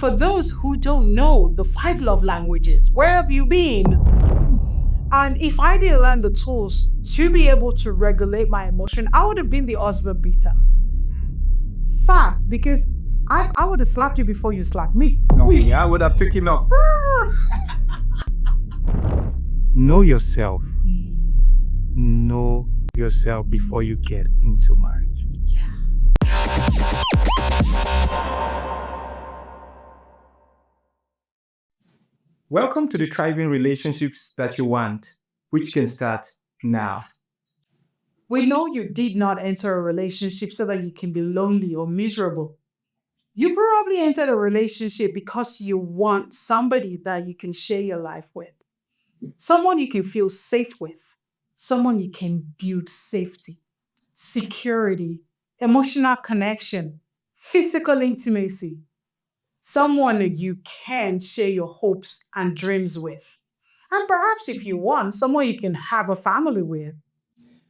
for those who don't know the 5 love languages, where have you been? And if I didn't learn the tools to be able to regulate my emotion, I would have been the husband beater. Fact, because I would have slapped you before you slapped me. No, I would have taken up. Know yourself. Know yourself before you get into marriage. Welcome to the thriving relationships that you want, which can start now. We know you did not enter a relationship so that you can be lonely or miserable. You probably entered a relationship because you want somebody that you can share your life with, someone you can feel safe with, someone you can build safety, security, emotional connection, physical intimacy, someone that you can share your hopes and dreams with. And perhaps if you want, someone you can have a family with.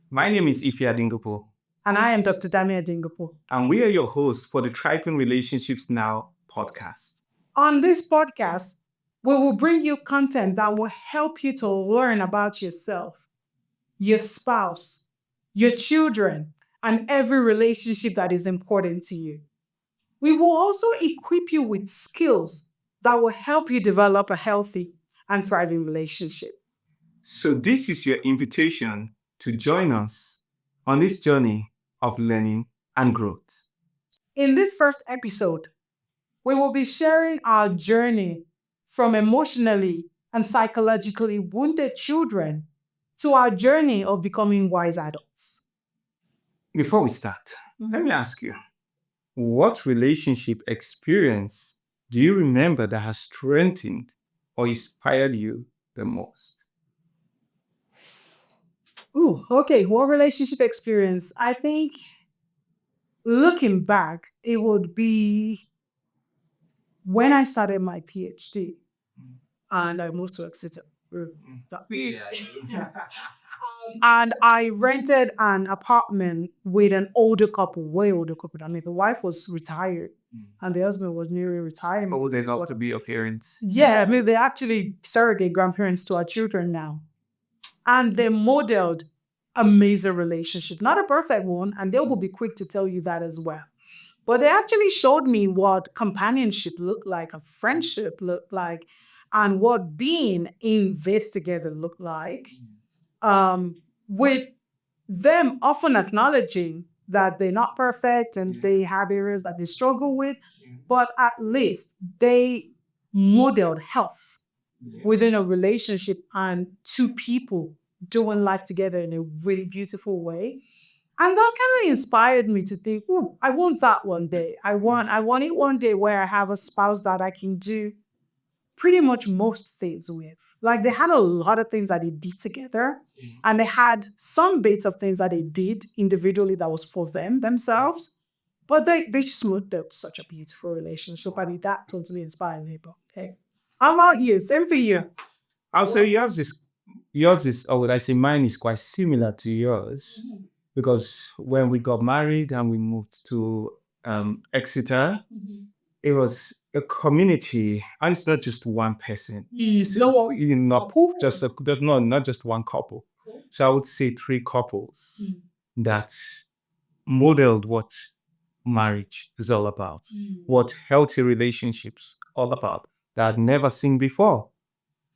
My name is Adingupu. And I am Dr. Dami Adingupu. And we are your hosts for the Thriving Relationships Now podcast. On this podcast, we will bring you content that will help you to learn about yourself, your spouse, your children, and every relationship that is important to you. We will also equip you with skills that will help you develop a healthy and thriving relationship. So this is your invitation to join us on this journey of learning and growth. In this first episode, we will be sharing our journey from emotionally and psychologically wounded children to our journey of becoming wise adults. Before we start, let me ask you, what relationship experience do you remember that has strengthened or inspired you the most? Okay. What relationship experience? I think looking back, it would be when I started my PhD and I moved to Exeter. And I rented an apartment with an older couple, way older couple. I mean, the wife was retired and the husband was nearing retirement. Oh, there's ought to be your parents. Yeah, I mean, they're actually surrogate grandparents to our children now. And they modeled amazing relationship, not a perfect one, and they will be quick to tell you that as well. But they actually showed me what companionship looked like, a friendship looked like, and what being in this together looked like. With them often acknowledging that they're not perfect and they have areas that they struggle with, but at least they modeled health within a relationship and two people doing life together in a really beautiful way. And that kind of inspired me to think, I want that one day. I want it one day where I have a spouse that I can do pretty much most things with. Like they had a lot of things that they did together, and they had some bits of things that they did individually that was for themselves. But they just modeled such a beautiful relationship, and that totally inspired me. But hey, I'm out here. Same for you. I'll say yours is, or would I say mine is quite similar to yours. Because when we got married and we moved to Exeter, it was a community, and it's not just one person. Not just one couple. So I would say 3 couples that modeled what marriage is all about, what healthy relationships all about, that I'd never seen before.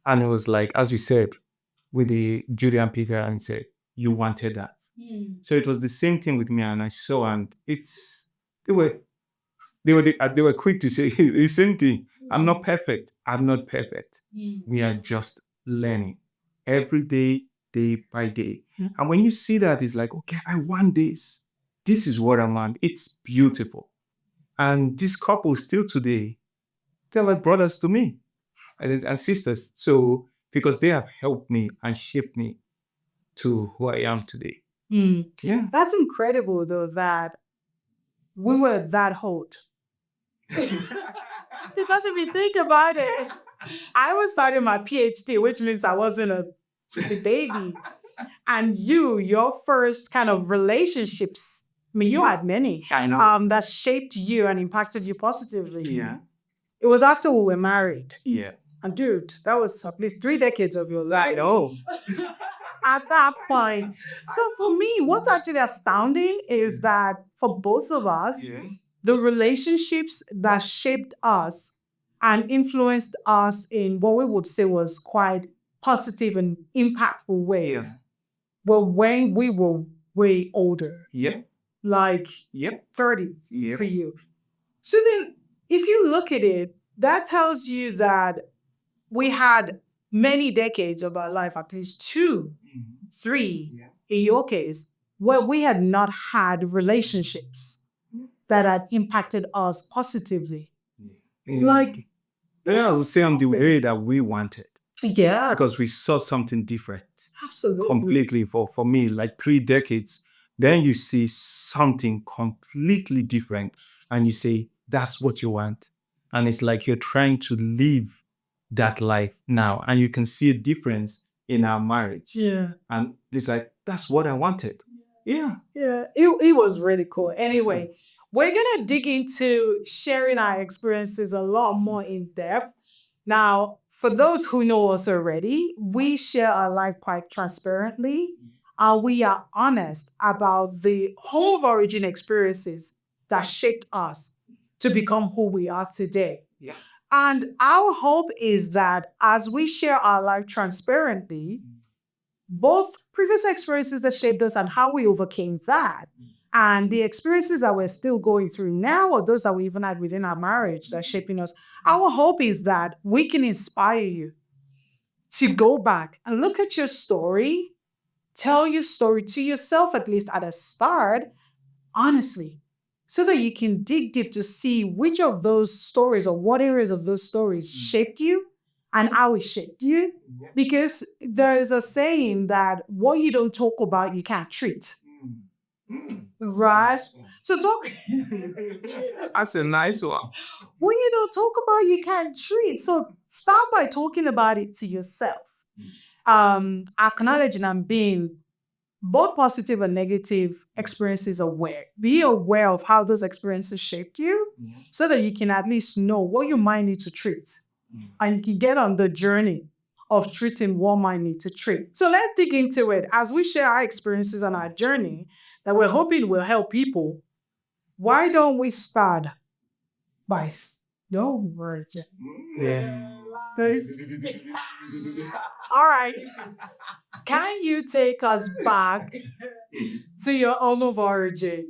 And it was like, as you said, with the Judy and Peter, and said, you wanted that. So it was the same thing with me, and I saw, and they were quick to say the same thing. I'm not perfect. We are just learning every day, day by day. And when you see that, it's like, okay, I want this. This is what I want. It's beautiful. And this couple still today, they're like brothers to me and sisters. So because they have helped me and shaped me to who I am today. Yeah. That's incredible, though, that we were that hot. Because if you think about it, I was starting my PhD, which means I wasn't a baby. And your first kind of relationships, I mean, you had many I know. that shaped you and impacted you positively. Yeah. It was after we were married. Yeah. And dude, that was at least 3 decades of your life. Oh. At that point. So for me, what's actually astounding is that for both of us, the relationships that shaped us and influenced us in what we would say was quite positive and impactful ways were when we were way older. Yep. Like Yep. 30 Yep. for you. So then, if you look at it, that tells you that we had many decades of our life, at least 2, 3, in your case, where we had not had relationships that had impacted us positively. Like, Yeah, I would say on the way that we wanted. yeah, Because we saw something different. absolutely. Completely for me, like 3 decades. Then you see something completely different and you say, that's what you want. And it's like you're trying to live that life now. And you can see a difference in our marriage. Yeah. And it's like, that's what I wanted. Yeah. Yeah, it was really cool. Anyway, we're going to dig into sharing our experiences a lot more in depth. Now, for those who know us already, we share our life quite transparently, and we are honest about the home of origin experiences that shaped us to become who we are today. Yeah. And our hope is that as we share our life transparently, both previous experiences that shaped us and how we overcame that, and the experiences that we're still going through now, or those that we even had within our marriage that are shaping us, our hope is that we can inspire you to go back and look at your story, tell your story to yourself, at least at a start, honestly, so that you can dig deep to see which of those stories or what areas of those stories shaped you and how it shaped you. Because there is a saying that what you don't talk about, you can't treat. Right? So talk. That's a nice one. What you don't talk about, you can't treat. So start by talking about it to yourself. Acknowledging and being both positive and negative experiences aware. Be aware of how those experiences shaped you so that you can at least know what you might need to treat. And you can get on the journey of treating what might need to treat. So let's dig into it. As we share our experiences on our journey that we're hoping will help people, why don't we start by don't worry. Yeah. All right. Can you take us back to your home of origin?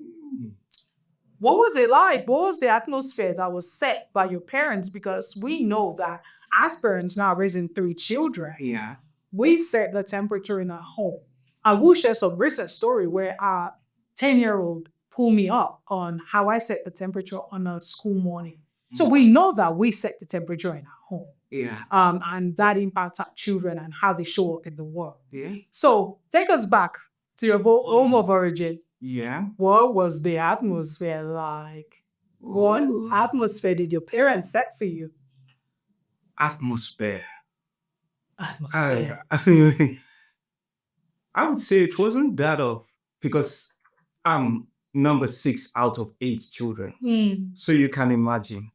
What was it like? What was the atmosphere that was set by your parents? Because we know that as parents now raising 3 children, Yeah. we set the temperature in our home. I will share some recent story where our 10-year-old pulled me up on how I set the temperature on a school morning. So we know that we set the temperature in our home. Yeah. And that impacts our children and how they show up in the world. Yeah. So take us back to your home of origin. Yeah. What was the atmosphere like? What atmosphere did your parents set for you? Atmosphere. Atmosphere. I would say it wasn't that of, because I'm number 6 out of 8 children. So you can imagine.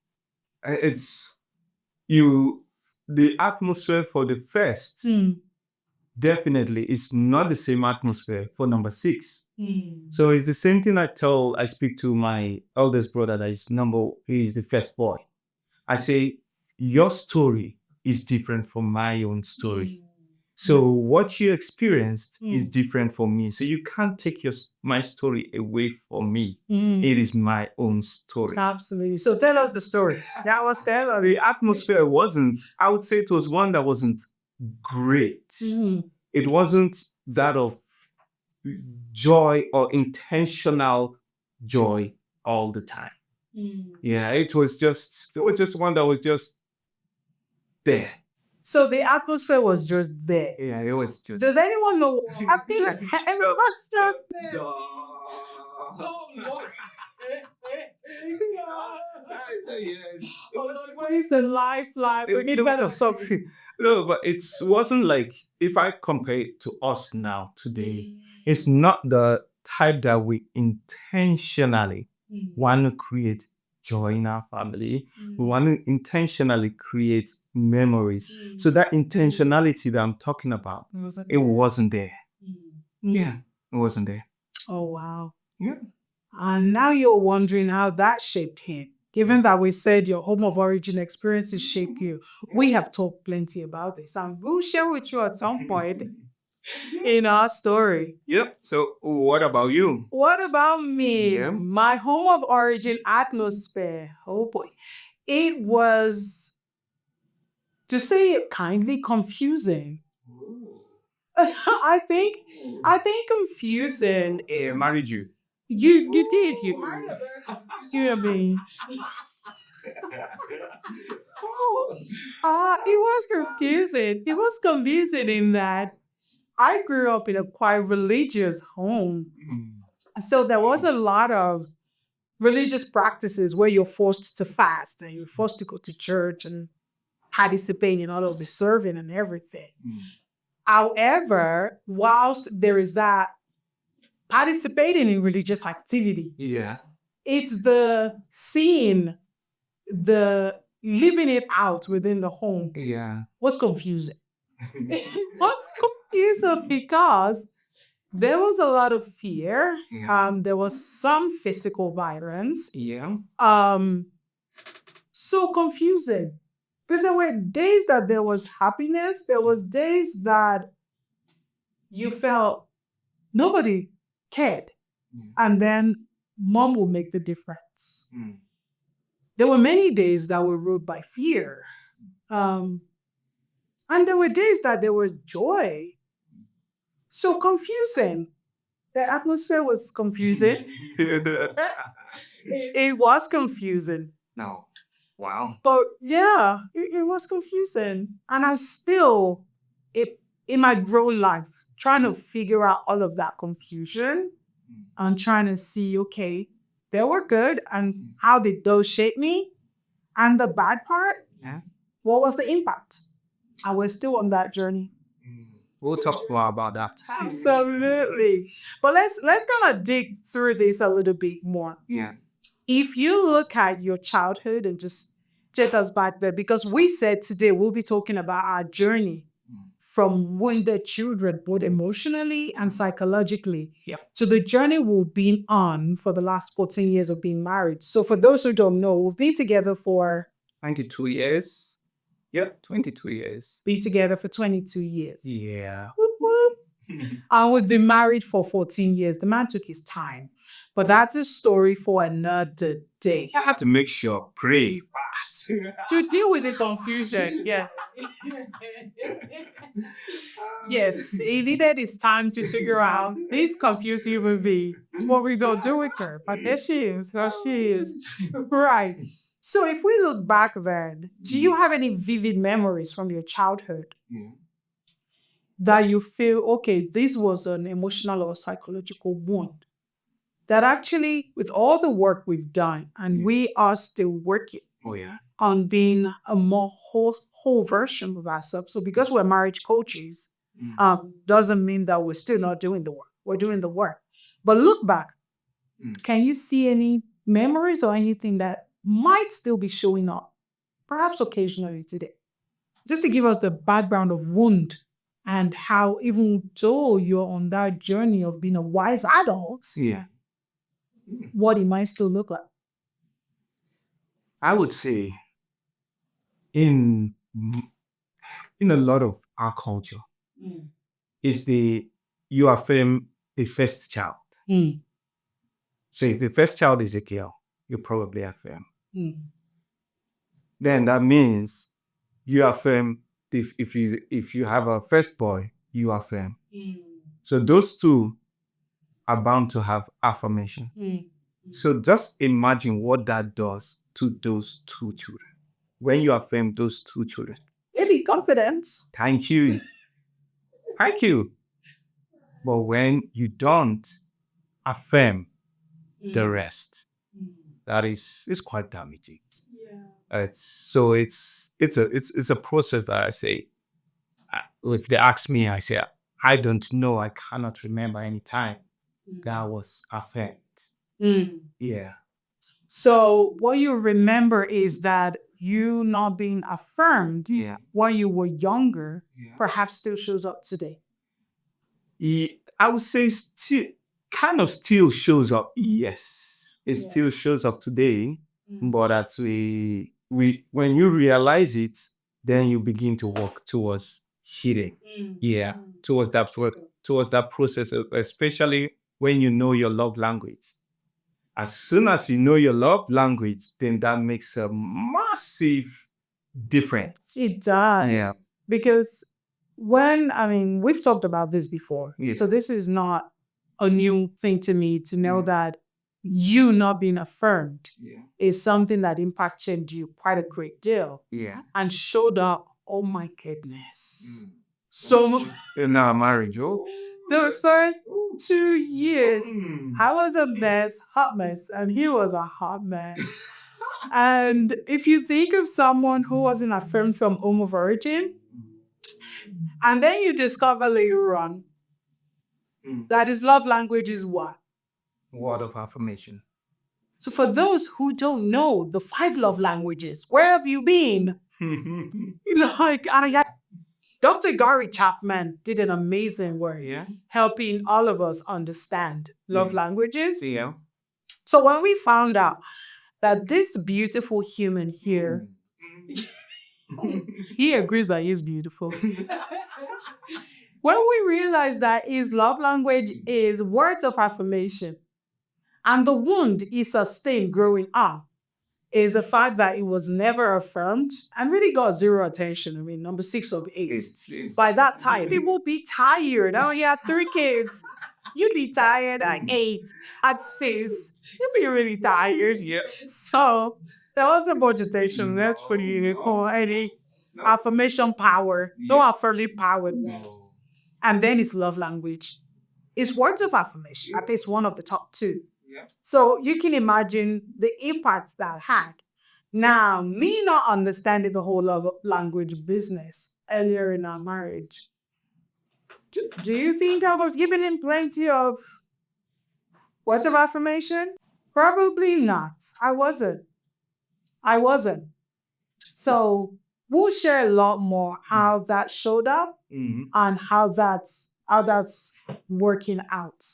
It's the atmosphere for the first definitely is not the same atmosphere for number 6. So it's the same thing I speak to my eldest brother that is he is the first boy. I say, your story is different from my own story. So what you experienced is different from me. So you can't take my story away from me. It is my own story. Absolutely. So tell us the story. That was The atmosphere I would say it was one that wasn't great. It wasn't that of joy or intentional joy all the time. Yeah, it was just one that was just there. So the atmosphere was just there. Yeah, it was just. Does anyone know? I feel like everyone's just there. It's a life. We need better something. No, but it wasn't like, if I compare it to us now today, it's not the type that we intentionally want to create joy in our family. We want to intentionally create memories. So that intentionality that I'm talking about, it wasn't there. Yeah, it wasn't there. Oh, wow. Yeah. And now you're wondering how that shaped him. Given that we said your home of origin experiences shape you, we have talked plenty about this, and we'll share with you at some point in our story. Yep. So what about you? What about me? Yeah. My home of origin atmosphere. Oh boy. It was, to say it kindly, confusing. I think confusing is Married you. you did you hear me. It was confusing. It was confusing in that I grew up in a quite religious home. So there was a lot of religious practices where you're forced to fast and you're forced to go to church and participate in all of the serving and everything. However, whilst there is that participating in religious activity, Yeah. it's the seeing, the living it out within the home Yeah. was confusing. Was confusing because there was a lot of fear. Yeah. There was some physical violence. Yeah. So confusing. Because there were days that there was happiness. There was days that you felt nobody cared. And then mom will make the difference. There were many days that were ruled by fear. And there were days that there was joy. So confusing. The atmosphere was confusing. It was confusing. No. Wow. But yeah, it was confusing. And I'm still, in my grown life, trying to figure out all of that confusion and trying to see, okay, they were good and how did those shape me? And the bad part, what was the impact? And we're still on that journey. We'll talk more about that. Absolutely. But let's kind of dig through this a little bit more. Yeah. If you look at your childhood and just take us back there, because we said today we'll be talking about our journey from wounded children, both emotionally and psychologically, to the journey we've been on for the last 14 years of being married. So for those who don't know, we've been together for 22 years. Yeah, 22 years. Been together for 22 years. Yeah. Whoop, whoop. And we've been married for 14 years. The man took his time. But that's a story for another day. I have to make sure, pray fast. To deal with the confusion. Yeah. Yes, he needed his time to figure out this confused human being. What we gonna do with her? But there she is. There she is. Right. So if we look back then, do you have any vivid memories from your childhood that you feel, okay, this was an emotional or psychological wound that actually, with all the work we've done, and we are still working on being a more whole version of ourselves. So because we're marriage coaches, doesn't mean that we're still not doing the work. We're doing the work. But look back, can you see any memories or anything that might still be showing up, perhaps occasionally today? Just to give us the background of wound and how, even though you're on that journey of being a wise adult, what it might still look like. I would say in a lot of our culture is you affirm the first child. So if the first child is a girl, you probably affirm. Then that means you affirm if you have a first boy, you affirm. So those two are bound to have affirmation. So just imagine what that does to those two children. When you affirm those two children. Maybe confidence. Thank you. Thank you. But when you don't affirm the rest, that is quite damaging. It's a process that I say. If they ask me, I say I don't know. I cannot remember any time that was affirmed. Yeah. So what you remember is that you not being affirmed when you were younger perhaps still shows up today. I would say still kind of still shows up. Yes, it still shows up today, but as we when you realize it, then you begin to work towards healing. Yeah, towards that process, especially when you know your love language. As soon as you know your love language, then that makes a massive difference. It does. Yeah. Because we've talked about this before. Yes. So this is not a new thing to me to know that you not being affirmed is something that impacted you quite a great deal Yeah. and showed up. Oh my goodness. So much. In our marriage, oh. The first 2 years, I was a mess, hot mess, and he was a hot mess. And if you think of someone who wasn't affirmed from home of origin, and then you discover later on that his love language is what? Word of affirmation. So for those who don't know the 5 love languages, where have you been? Dr. Gary Chapman did an amazing work helping all of us understand love languages. Yeah. So when we found out that this beautiful human here, he agrees that he's beautiful. When we realized that his love language is words of affirmation, and the wound he sustained growing up is the fact that he was never affirmed and really got zero attention. I mean, number 6 of 8. By that time, people be tired. Oh, yeah, 3 kids. You'd be tired at 8, at 6. You'd be really tired. Yeah. So there was a budgetation left for you or any affirmation power. No affirmative power left. And then it's love language. It's words of affirmation. At least one of the top 2. So you can imagine the impact that had. Now, me not understanding the whole love language business earlier in our marriage, do you think I was giving him plenty of words of affirmation? Probably not. I wasn't. So we'll share a lot more how that showed up and how that's working out.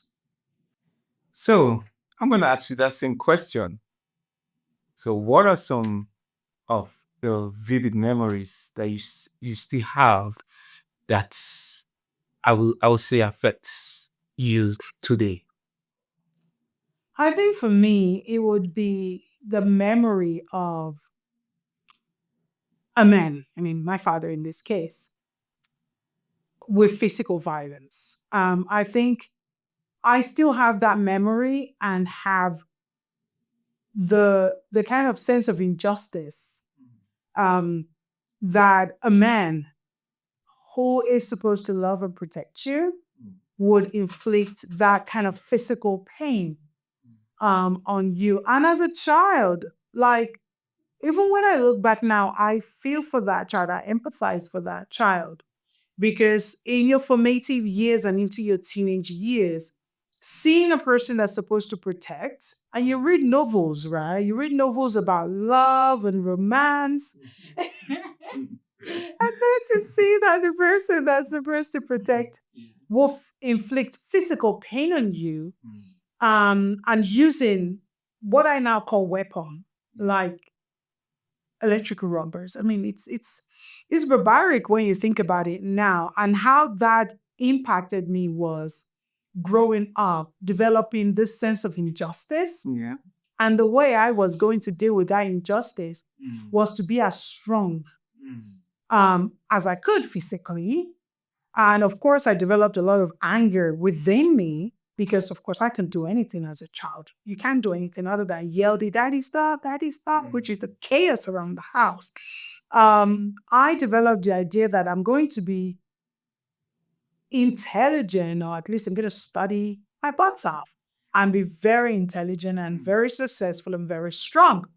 So I'm gonna ask you that same question. So what are some of the vivid memories that you still have that I will say affects you today? I think for me, it would be the memory of a man, my father in this case, with physical violence. I think I still have that memory and have the kind of sense of injustice that a man who is supposed to love and protect you would inflict that kind of physical pain on you. And as a child, like, even when I look back now, I feel for that child. I empathize for that child. Because in your formative years and into your teenage years, seeing a person that's supposed to protect, and you read novels, right? You read novels about love and romance. And then to see that the person that's supposed to protect will inflict physical pain on you, and using what I now call weapon, like electrical rubbers. It's barbaric when you think about it now, and how that impacted me was growing up, developing this sense of injustice. Yeah. And the way I was going to deal with that injustice was to be as strong as I could physically. And of course, I developed a lot of anger within me because, of course, I couldn't do anything as a child. You can't do anything other than yell, "Did daddy stop, which is the chaos around the house. I developed the idea that I'm going to be intelligent, or at least I'm going to study my butts off and be very intelligent and very successful and very strong.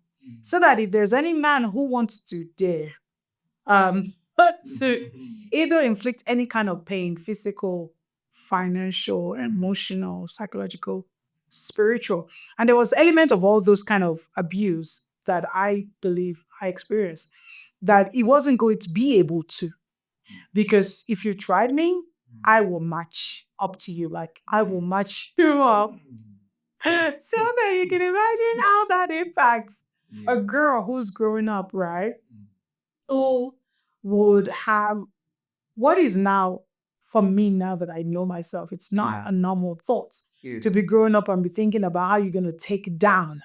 So that if there's any man who wants to dare, but to either inflict any kind of pain, physical, financial, emotional, psychological, spiritual. And there was element of all those kind of abuse that I believe I experienced that he wasn't going to be able to. Because if you tried me, I will match up to you. Like I will match you up. So that you can imagine how that impacts a girl who's growing up, right? Who would have what is now for me now that I know myself, it's not a normal thought to be growing up and be thinking about how you're gonna take down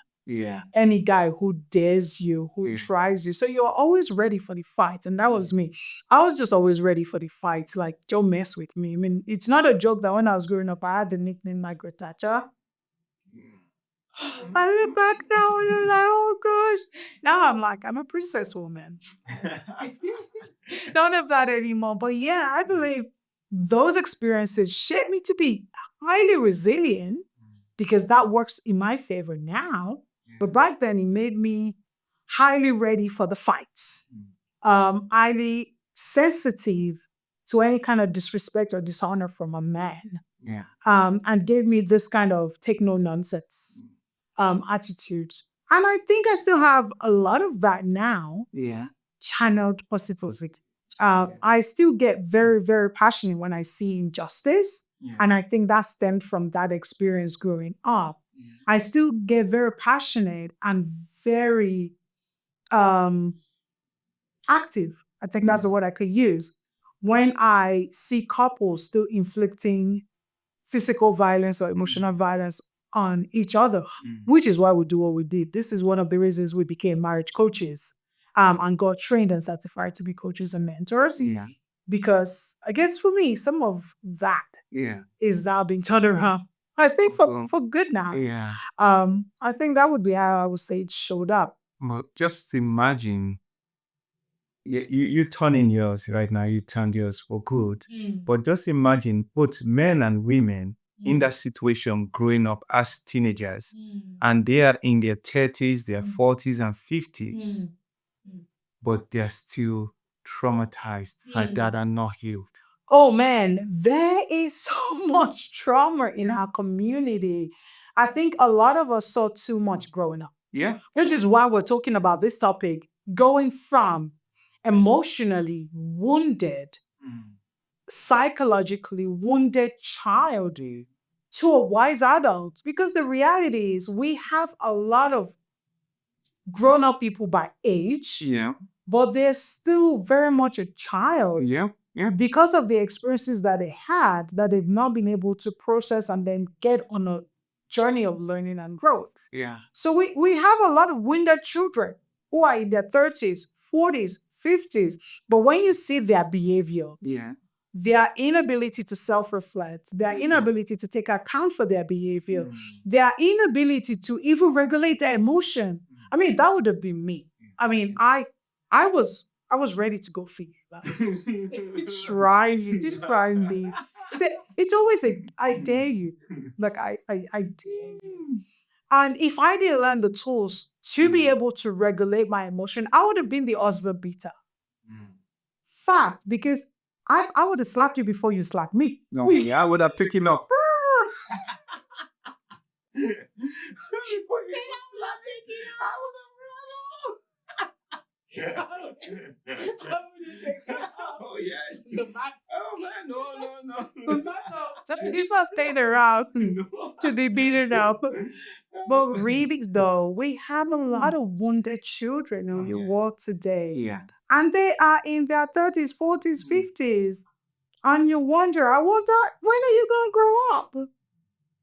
any guy who dares you, who tries you. So you're always ready for the fight. And that was me. I was just always ready for the fight. Like, don't mess with me. I mean, it's not a joke that when I was growing up, I had the nickname Margaret Thatcher. I look back now and I'm like, oh gosh. Now I'm like, I'm a princess woman. Don't have that anymore. But yeah, I believe those experiences shaped me to be highly resilient because that works in my favor now. But back then, it made me highly ready for the fights, highly sensitive to any kind of disrespect or dishonor from a man, and gave me this kind of take no nonsense attitude. And I think I still have a lot of that now, channeled positively. I still get very, very passionate when I see injustice. And I think that stemmed from that experience growing up. I still get very passionate and very active. I think that's the word I could use. When I see couples still inflicting physical violence or emotional violence on each other, which is why we do what we did. This is one of the reasons we became marriage coaches and got trained and certified to be coaches and mentors. Because I guess for me, some of that is now being turned around. I think for good now. I think that would be how I would say it showed up. But just imagine you turning yours right now, you turned yours for good. But just imagine both men and women in that situation growing up as teenagers and they are in their 30s, their 40s and 50s, but they're still traumatized like that and not healed. Oh man, there is so much trauma in our community. I think a lot of us saw too much growing up. Which is why we're talking about this topic, going from emotionally wounded, psychologically wounded child to a wise adult. Because the reality is we have a lot of grown-up people by age, but they're still very much a child. Because of the experiences that they had that they've not been able to process and then get on a journey of learning and growth. So we have a lot of wounded children who are in their 30s, 40s, 50s. But when you see their behavior, their inability to self-reflect, their inability to take account for their behavior, their inability to even regulate their emotion. I mean, that would have been me. I mean, I was ready to go figure it out. Try me. It's always I dare you. Like I dare you. And if I didn't learn the tools to be able to regulate my emotion, I would have been the husband beater. Fact, because I would have slapped you before you slapped me. No, I would have taken up. Oh yes. Oh man, no. He's not staying around to be beaten up. But really, though, we have a lot of wounded children in the world today. And they are in their 30s, 40s, 50s. And you wonder, when are you going to grow up?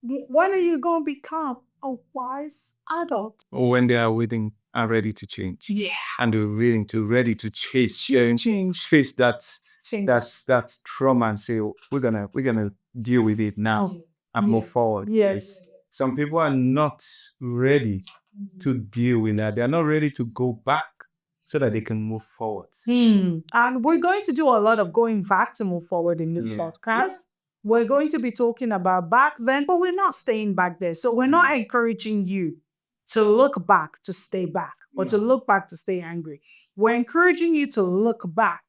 When are you going to become a wise adult? When they are willing and ready to change. And they're ready to change. Face that trauma and say, we're gonna deal with it now and move forward. Yes. Some people are not ready to deal with that. They're not ready to go back so that they can move forward. And we're going to do a lot of going back to move forward in this podcast. We're going to be talking about back then, but we're not staying back there. So we're not encouraging you to look back to stay back or to look back to stay angry. We're encouraging you to look back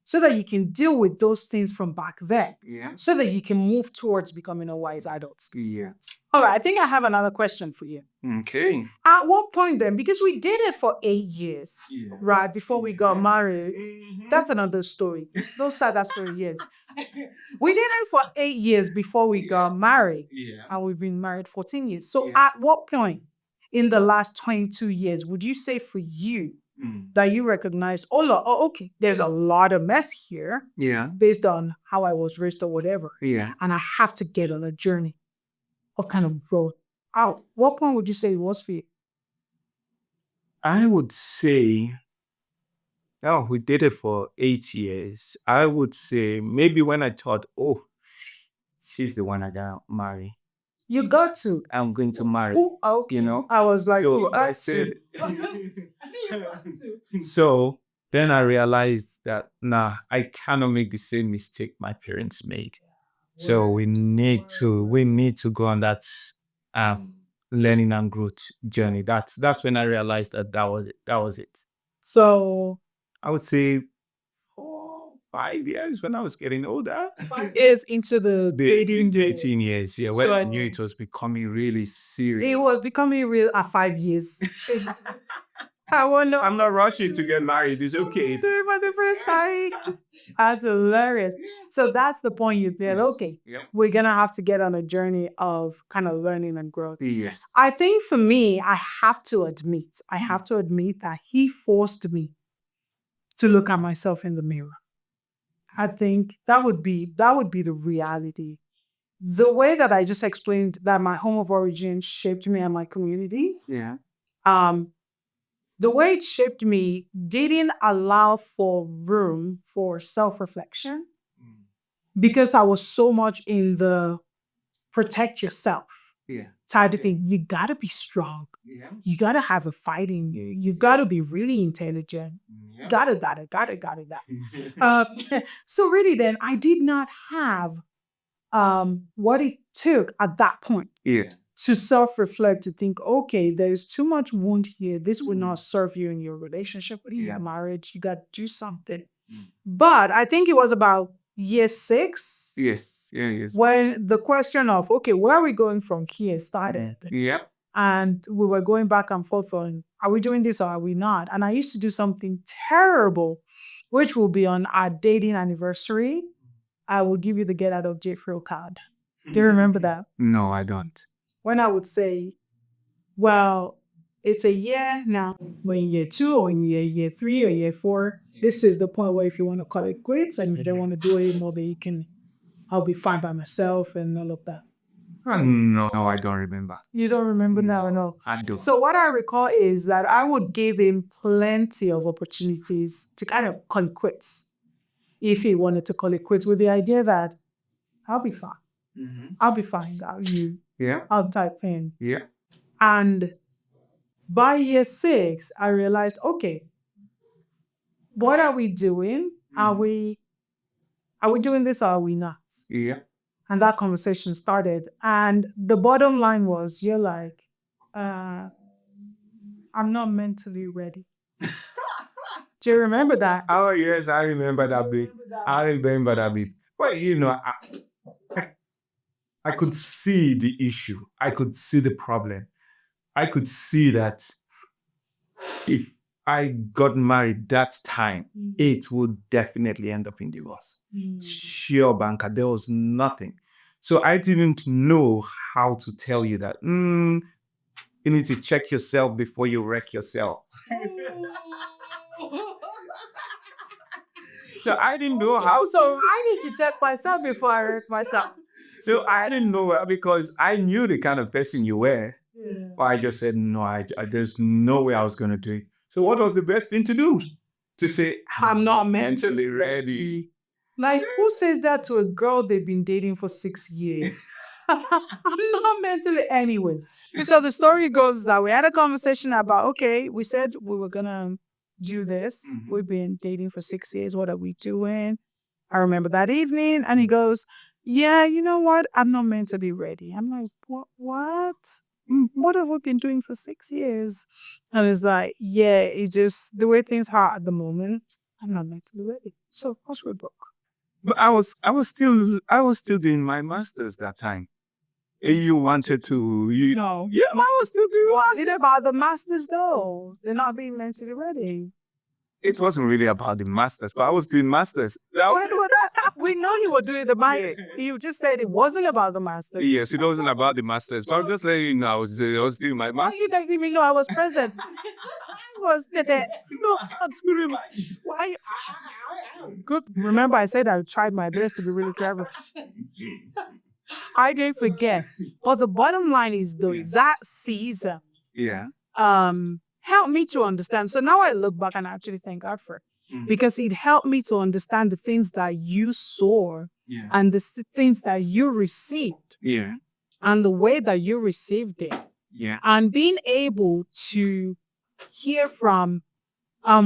so that you can deal with those things from back then, Yeah. so that you can move towards becoming a wise adult. Yeah. All right, I think I have another question for you. Okay. At what point then, because we dated for 8 years, right, before we got married, that's another story. Don't start that story yet. We dated for 8 years before we got married, and we've been married 14 years. So at what point in the last 22 years would you say for you that you recognize, okay, there's a lot of mess here Yeah. based on how I was raised or whatever, Yeah. and I have to get on a journey of kind of growth? At what point would you say it was for you? I would say, oh, we did it for 8 years. I would say maybe when I thought, oh, she's the one I gotta marry. You got to. I'm going to marry. Oh, okay. You know? I was like, So you I got said, to. so then I realized that, I cannot make the same mistake my parents made. So we need to go on that learning and growth journey. That's when I realized that was it. That was it. So I would say 5 years when I was getting older. 5 years into the dating days. 18 years, yeah. When So I knew it was becoming really serious. It was becoming real at 5 years. I wonder. I'm not rushing to get married. It's okay. Do it for the first time. That's hilarious. So that's the point you said, okay, we're going to have to get on a journey of kind of learning and growth. Yes. I think for me, I have to admit that he forced me to look at myself in the mirror. I think that would be the reality. The way that I just explained that my home of origin shaped me and my community, Yeah. the way it shaped me didn't allow for room for self-reflection because I was so much in the protect yourself type of thing. You gotta be strong. Yeah. You gotta have a fight in you. You gotta be really intelligent. Gotta. So really then I did not have what it took at that point to self-reflect, to think, okay, there's too much wound here. This will not serve you in your relationship, in your marriage. You got to do something. But I think it was about year 6. Yes. Yeah. Yes. When the question of, okay, where are we going from here started? Yeah. And we were going back and forth on, are we doing this or are we not? And I used to do something terrible, which will be on our dating anniversary. I will give you the get out of jail free card. Do you remember that? No, I don't. When I would say, well, it's a year now, when year 2 or in year 3 or year 4, this is the point where if you want to call it quits and you don't want to do it anymore, then I'll be fine by myself and all of that. No, I don't remember. You don't remember now? No. I do. So what I recall is that I would give him plenty of opportunities to kind of call it quits. If he wanted to call it quits, with the idea that I'll be fine. I'll be fine. I'll type in. Yeah. And by year 6, I realized, okay, what are we doing? Are we doing this or are we not? Yeah. And that conversation started. And the bottom line was, you're like, I'm not mentally ready. Do you remember that? Oh, yes, I remember that bit. Well, I could see the issue. I could see the problem. I could see that if I got married that time, it would definitely end up in divorce. Sure, banker, there was nothing. So I didn't know how to tell you that. You need to check yourself before you wreck yourself. So I didn't know how. So I need to check myself before I wreck myself. So I didn't know because I knew the kind of person you were. But I just said, no, there's no way I was going to do it. So what was the best thing to do? To say, I'm not mentally ready. Like, who says that to a girl they've been dating for 6 years? I'm not mentally anyway. So the story goes that we had a conversation about, okay, we said we were going to do this. We've been dating for 6 years. What are we doing? I remember that evening. And he goes, yeah, you know what? I'm not mentally ready. I'm like, what? What have we been doing for 6 years? And it's like, yeah, it's just the way things are at the moment. I'm not mentally ready. So of course we broke. But I was still doing my masters that time. You wanted to, No. yeah, I was still doing Was it about the masters though? They're not being mentally ready. It wasn't really about the masters, but I was doing masters. We know you were doing the masters. You just said it wasn't about the masters. Yes, it wasn't about the masters. But I'm just letting you know I was doing my Why masters. you didn't even know I was present? I was there. No, I'm screaming. Why? Good. Remember, I said I tried my best to be really clever. I didn't forget. But the bottom line is, though, that season Yeah. helped me to understand. So now I look back and I actually thank God for it. Because it helped me to understand the things that you saw and the things that you received Yeah. and the way that you received it. Yeah. And being able to hear from,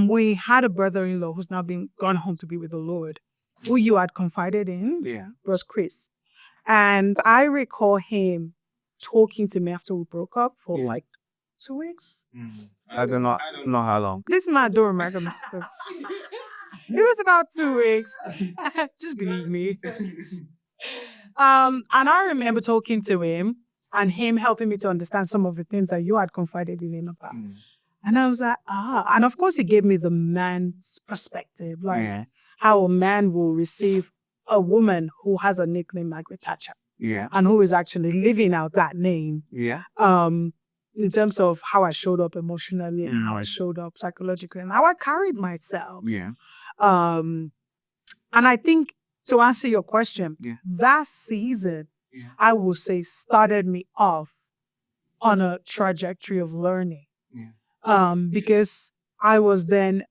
we had a brother-in-law who's now been gone home to be with the Lord, who you had confided in, was Chris. And I recall him talking to me after we broke up for like 2 weeks. I don't know how long. This man don't remember me. It was about 2 weeks. Just believe me. And I remember talking to him and him helping me to understand some of the things that you had confided in him about. And I was like, and of course he gave me the man's perspective, like how a man will receive a woman who has a nickname Margaret Thatcher. And who is actually living out that name. In terms of how I showed up emotionally and how I showed up psychologically and how I carried myself. And I think to answer your question, that season, I will say, started me off on a trajectory of learning. Because I was then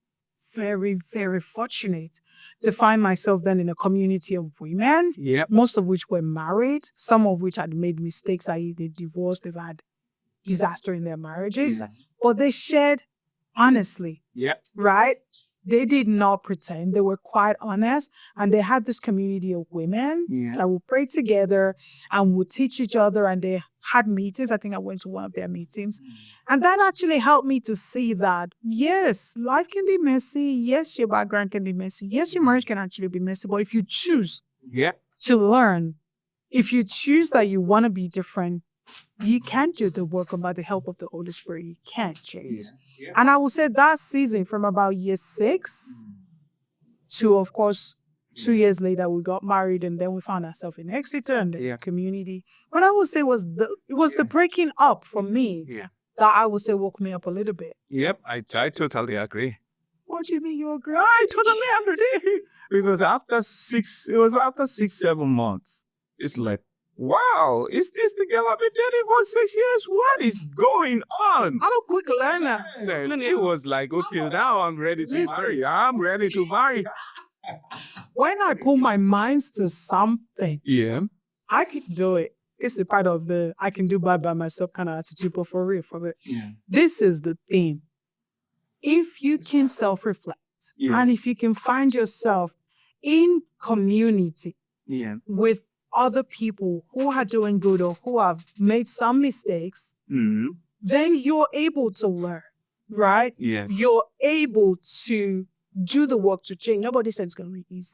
very, very fortunate to find myself then in a community of women, most of which were married, some of which had made mistakes, i.e. they divorced, they've had disaster in their marriages, but they shared honestly, right? They did not pretend. They were quite honest, and they had this community of women that would pray together and would teach each other, and they had meetings. I think I went to one of their meetings, and that actually helped me to see that, yes, life can be messy. Yes, your background can be messy. Yes, your marriage can actually be messy, but if you choose to learn, if you choose that you want to be different, you can do the work, and by the help of the Holy Spirit, you can change. And I will say that season from about year 6 to, of course, 2 years later, we got married, and then we found ourselves in Exeter and the community. What I would say was the breaking up for me that I would say woke me up a little bit. I totally agree. What do you mean you agree? I totally agree. Because after 6-7 months, it's like, wow, is this the girl I've been dating for 6 years? What is going on? I'm a quick learner. It was like, okay, now I'm ready to marry. I'm ready to marry. When I put my mind to something, I can do it. It's a part of the I can do by myself kind of attitude, but for real, this is the thing. If you can self-reflect and if you can find yourself in community with other people who are doing good or who have made some mistakes, then you're able to learn, right? You're able to do the work to change. Nobody said it's going to be easy.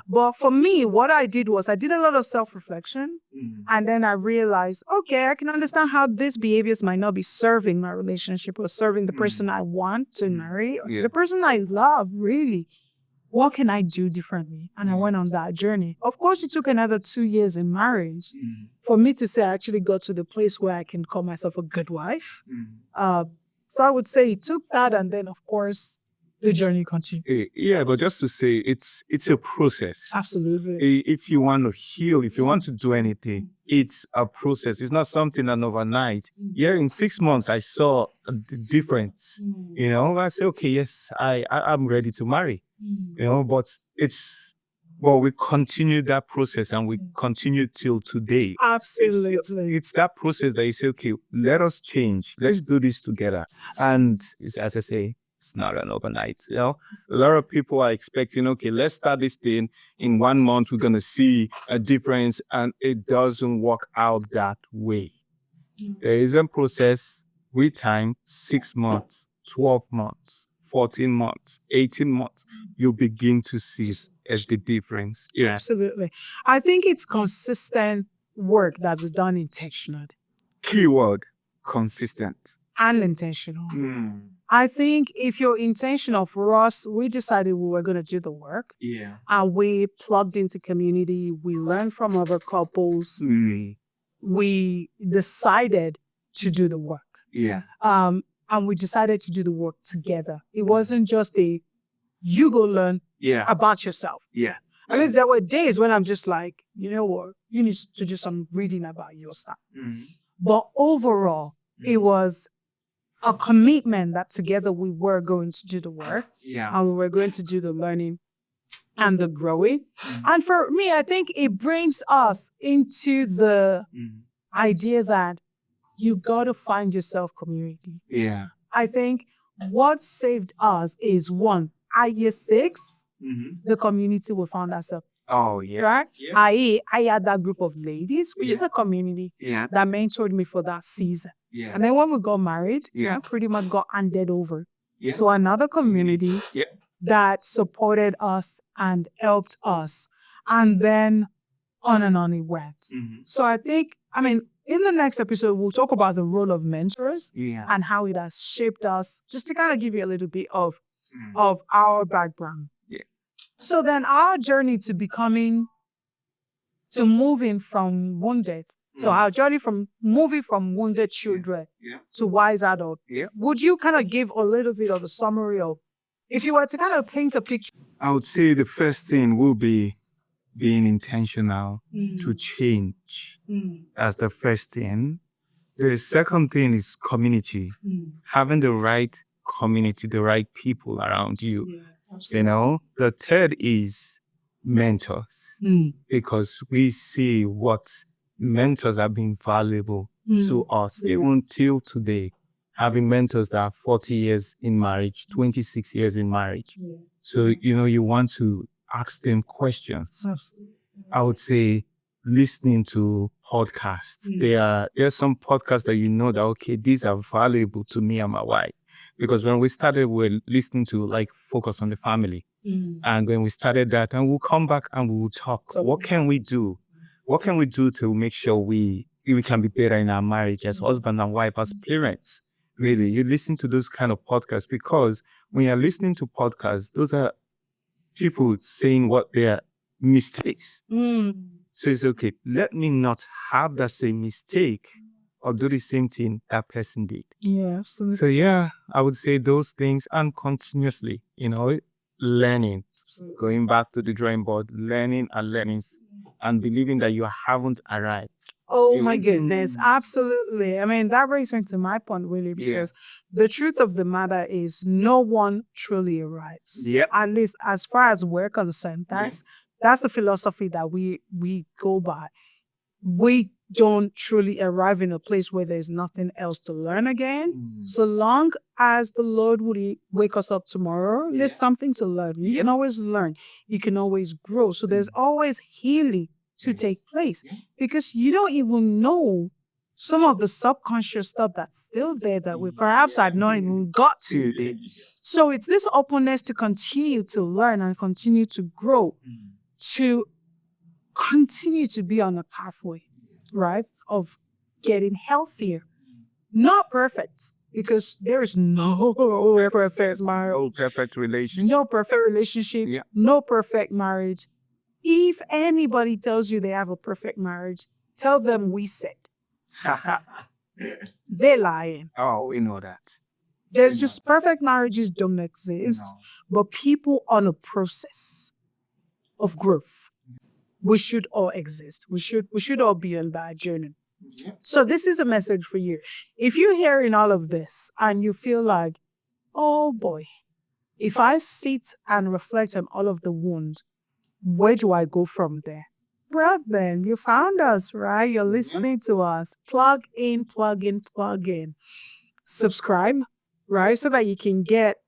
But for me, what I did was I did a lot of self-reflection, and then I realized, okay, I can understand how these behaviors might not be serving my relationship or serving the person I want to marry, or the person I love, really. What can I do differently? And I went on that journey. Of course, it took another 2 years in marriage for me to say I actually got to the place where I can call myself a good wife. So I would say it took that, and then, of course, the journey continues. But just to say, it's a process. Absolutely. If you want to heal, if you want to do anything, it's a process. It's not something that overnight. In 6 months, I saw the difference. I say, okay, yes, I'm ready to marry. But we continue that process, and we continue till today. Absolutely. It's that process that you say, okay, let us change. Let's do this together. And as I say, it's not an overnight. A lot of people are expecting, okay, let's start this thing. In 1 month, we're going to see a difference, and it doesn't work out that way. There is a process with time, 6 months, 12 months, 14 months, 18 months, you begin to see the difference. Yeah. Absolutely. I think it's consistent work that's done intentionally Keyword, consistent. and intentional. Mm. I think if you're intentional, for us, we decided we were going to do the work. Yeah. And we plugged into community. We learned from other couples. Mm. We decided to do the work. Yeah. And we decided to do the work together. It wasn't just you go learn about yourself. Yeah. I mean, there were days when I'm just like, you know what, you need to do some reading about yourself. Mm. But overall, it was a commitment that together we were going to do the work. Yeah. And we were going to do the learning and the growing. And for me, I think it brings us into the idea that you've got to find yourself community. Yeah. I think what saved us is one, at year 6, the community we found ourselves. Oh, yeah. Right? Yeah. I had that group of ladies, which is a community Yeah. that mentored me for that season. Yeah. And then when we got married, Yeah. I pretty much got handed over Yeah. to another community Yeah. that supported us and helped us. And then on and on it went. So I think, in the next episode, we'll talk about the role of mentors and how it has shaped us, just to kind of give you a little bit of our background. Yeah. So then our journey to moving from wounded. So our journey from moving from wounded children to wise adult. Yeah. Would you kind of give a little bit of a summary of, if you were to kind of paint a picture? I would say the first thing will be being intentional to change. That's the first thing. The second thing is community. Having the right community, the right people around you. You know, the third is mentors, because we see what mentors have been valuable to us even till today. Having mentors that are 40 years in marriage, 26 years in marriage. So, you want to ask them questions. I would say listening to podcasts. There's some podcasts that that, okay, these are valuable to me and my wife. Because when we started, we were listening to like Focus on the Family. And when we started that, and we'll come back and we'll talk. So what can we do? What can we do to make sure we can be better in our marriage as husband and wife, as parents? Really, you listen to those kind of podcasts, because when you're listening to podcasts, those are people saying what their mistakes. So it's okay. Let me not have that same mistake or do the same thing that person did. Yeah, absolutely. So yeah, I would say those things, and continuously, learning, going back to the drawing board, learning and believing that you haven't arrived. Oh my goodness, absolutely. That brings me to my point, really, because the truth of the matter is no one truly arrives. Yep. At least as far as we're concerned, that's the philosophy that we go by. We don't truly arrive in a place where there's nothing else to learn again. So long as the Lord would wake us up tomorrow, there's something to learn. You can always learn. You can always grow. So there's always healing to take place, because you don't even know some of the subconscious stuff that's still there that we perhaps had not even got to. So it's this openness to continue to learn and continue to grow, to continue to be on a pathway, right, of getting healthier. Not perfect, because there is no perfect marriage, No perfect relationship. no perfect relationship, no perfect marriage. If anybody tells you they have a perfect marriage, tell them we said. They're lying. Oh, we know that. There's just perfect marriages don't exist, but people on a process of growth. We should all exist. We should all be on that journey. So this is a message for you. If you're hearing all of this and you feel like, oh boy, if I sit and reflect on all of the wounds, where do I go from there? Well, then you found us, right? You're listening to us. Plug in, plug in, plug in. Subscribe, right? So that you can get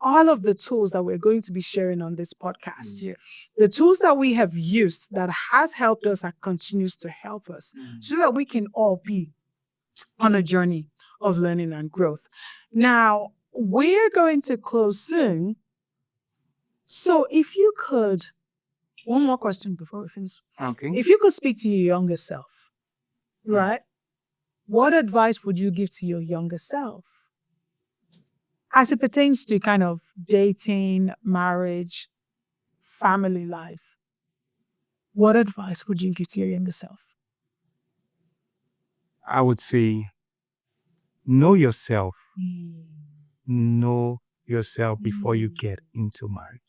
all of the tools that we're going to be sharing on this podcast here. The tools that we have used that has helped us and continues to help us, so that we can all be on a journey of learning and growth. Now, we're going to close soon. So if you could, one more question before we finish. Okay. If you could speak to your younger self, right? What advice would you give to your younger self? As it pertains to kind of dating, marriage, family life, what advice would you give to your younger self? I would say, know yourself. Know yourself before you get into marriage.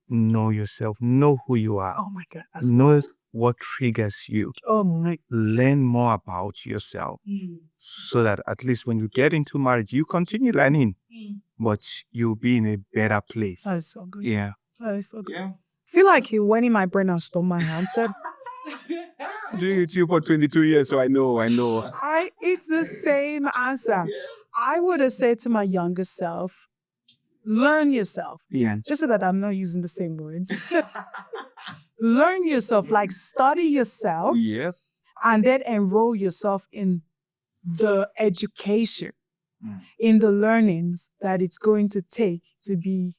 Know yourself. Know who you are. Oh my God. Know what triggers you. Oh my. Learn more about yourself so that at least when you get into marriage, you continue learning, but you'll be in a better place. That is so good. Yeah. That is so good. Yeah. I feel like you went in my brain and stole my answer. Doing it to you for 22 years, so I know. It's the same answer. I would have said to my younger self, learn yourself. Yeah. Just so that I'm not using the same words. Learn yourself, like study yourself, Yeah. and then enroll yourself in the education, in the learnings that it's going to take to be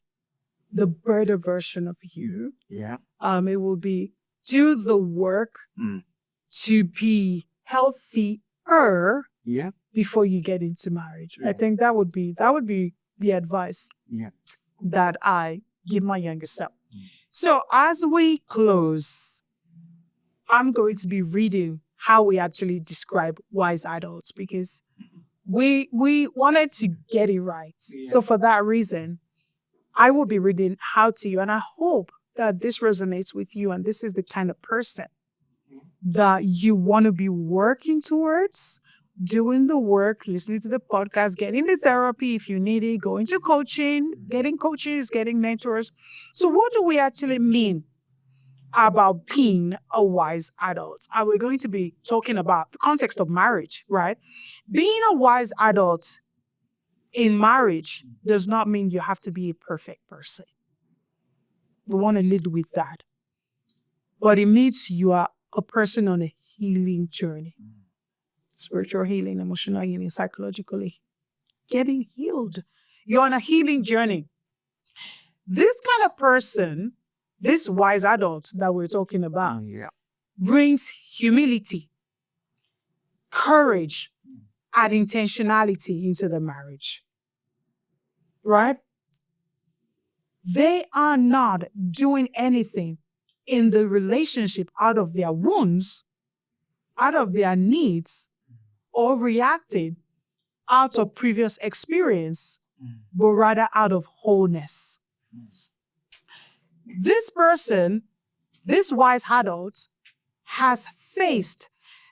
the better version of you. Yeah. It will be do the work to be healthier before you get into marriage. I think that would be the advice that I give my younger self. So as we close, I'm going to be reading how we actually describe wise adults because we wanted to get it right. So for that reason, I will be reading how to you, and I hope that this resonates with you and this is the kind of person that you want to be working towards, doing the work, listening to the podcast, getting the therapy if you need it, going to coaching, getting coaches, getting mentors. So what do we actually mean about being a wise adult? Are we going to be talking about the context of marriage, right? Being a wise adult in marriage does not mean you have to be a perfect person. We want to lead with that. But it means you are a person on a healing journey. Spiritual healing, emotional healing, psychologically getting healed. You're on a healing journey. This kind of person, this wise adult that we're talking about, brings humility, courage, and intentionality into the marriage. Right? They are not doing anything in the relationship out of their wounds, out of their needs, or reacting out of previous experience, but rather out of wholeness. This person, this wise adult, has faced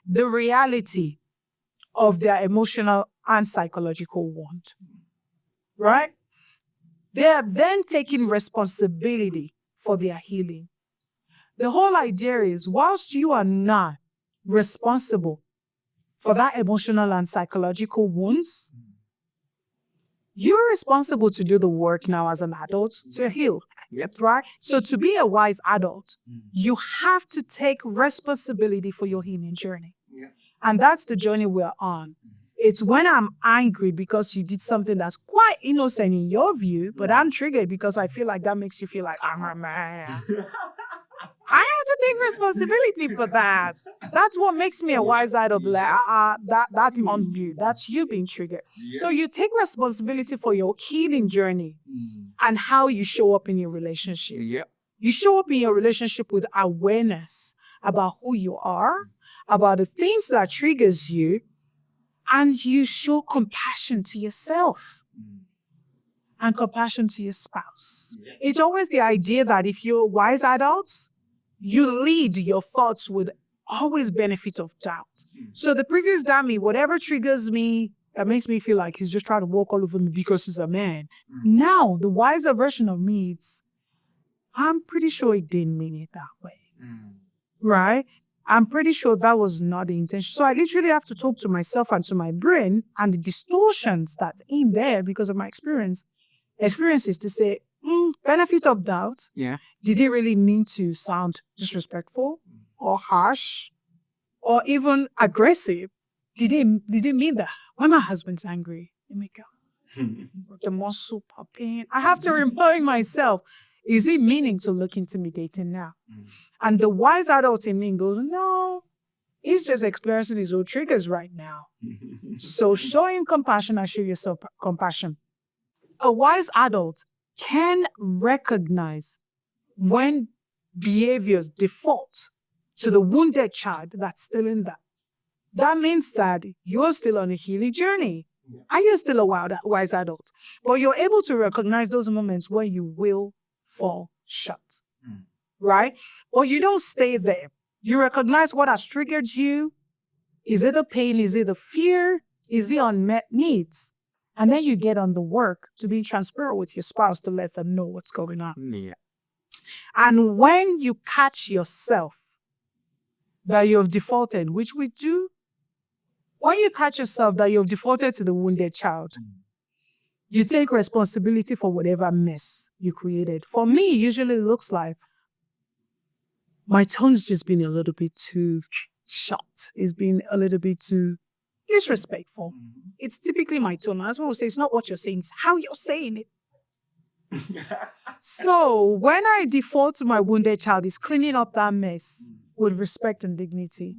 the reality of their emotional and psychological wound. Right? They have then taken responsibility for their healing. The whole idea is, whilst you are not responsible for that emotional and psychological wounds, you're responsible to do the work now as an adult to heal. Right? So to be a wise adult, you have to take responsibility for your healing journey. And that's the journey we're on. It's when I'm angry because you did something that's quite innocent in your view, but I'm triggered because I feel like that makes you feel like I'm a man. I have to take responsibility for that. That's what makes me a wise adult. Like, that's on you. That's you being triggered. So you take responsibility for your healing journey and how you show up in your relationship. You show up in your relationship with awareness about who you are, about the things that triggers you, and you show compassion to yourself and compassion to your spouse. It's always the idea that if you're wise adults, you lead your thoughts with always benefit of doubt. So the previous Dami, whatever triggers me, that makes me feel like he's just trying to walk all over me because he's a man. Now, the wiser version of me, I'm pretty sure he didn't mean it that way. Right? I'm pretty sure that was not the intention. So I literally have to talk to myself and to my brain and the distortions that's in there because of my experiences to say, benefit of doubt. Did he really mean to sound disrespectful or harsh or even aggressive? Did he mean that? When my husband's angry, let me go. The muscle popping. I have to remind myself, is it meaning to look intimidating now? And the wise adult in me goes, no, he's just experiencing his own triggers right now. So show him compassion and show yourself compassion. A wise adult can recognize when behaviors default to the wounded child that's still in that. That means that you're still on a healing journey. And you're still a wise adult. But you're able to recognize those moments where you will fall short. Right? But you don't stay there. You recognize what has triggered you. Is it the pain? Is it the fear? Is it unmet needs? And then you get on the work to be transparent with your spouse to let them know what's going on. Yeah. And when you catch yourself that you've defaulted, which we do, when you catch yourself that you've defaulted to the wounded child, you take responsibility for whatever mess you created. For me, it usually looks like my tone's just been a little bit too short. It's been a little bit too disrespectful. It's typically my tone. My husband will say, it's not what you're saying, it's how you're saying it. So when I default to my wounded child, it's cleaning up that mess with respect and dignity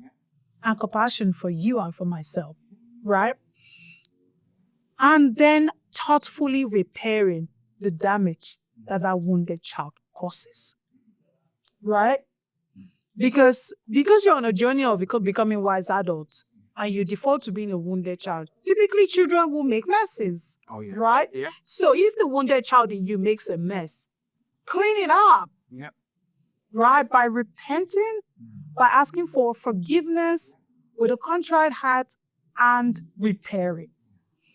and compassion for you and for myself, right? And then thoughtfully repairing the damage that wounded child causes, right? Because you're on a journey of becoming wise adults and you default to being a wounded child, typically children will make messes, right? Yeah. So if the wounded child in you makes a mess, clean it up, Yeah. right? By repenting, by asking for forgiveness with a contrite heart and repairing.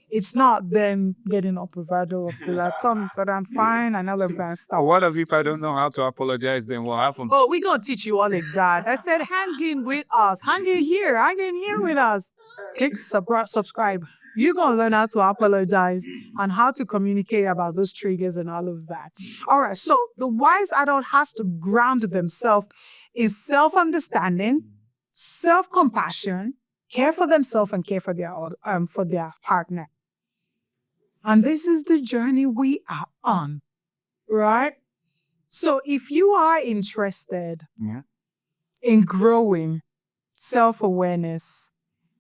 It's not them getting up bravado of like, come, but I'm fine and all of that stuff. What if I don't know how to apologize? Then what happens? Oh, we're going to teach you all of that. I said, hang in with us. Hang in here with us. Click subscribe. You're going to learn how to apologize and how to communicate about those triggers and all of that. All right. So the wise adult has to ground themselves in self-understanding, self-compassion, care for themselves and care for their partner. And this is the journey we are on, right? So if you are interested in growing self-awareness,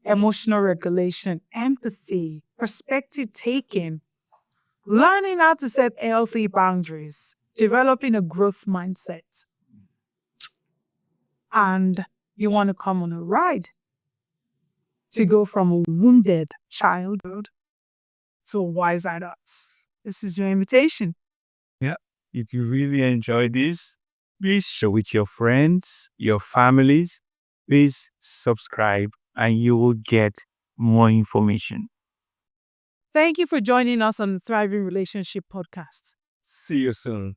emotional regulation, empathy, perspective taking, learning how to set healthy boundaries, developing a growth mindset, and you want to come on a ride to go from a wounded childhood to a wise adults, this is your invitation. Yeah. If you really enjoy this, please share with your friends, your families. Please subscribe and you will get more information. Thank you for joining us on the Thriving Relationship Podcast. See you soon.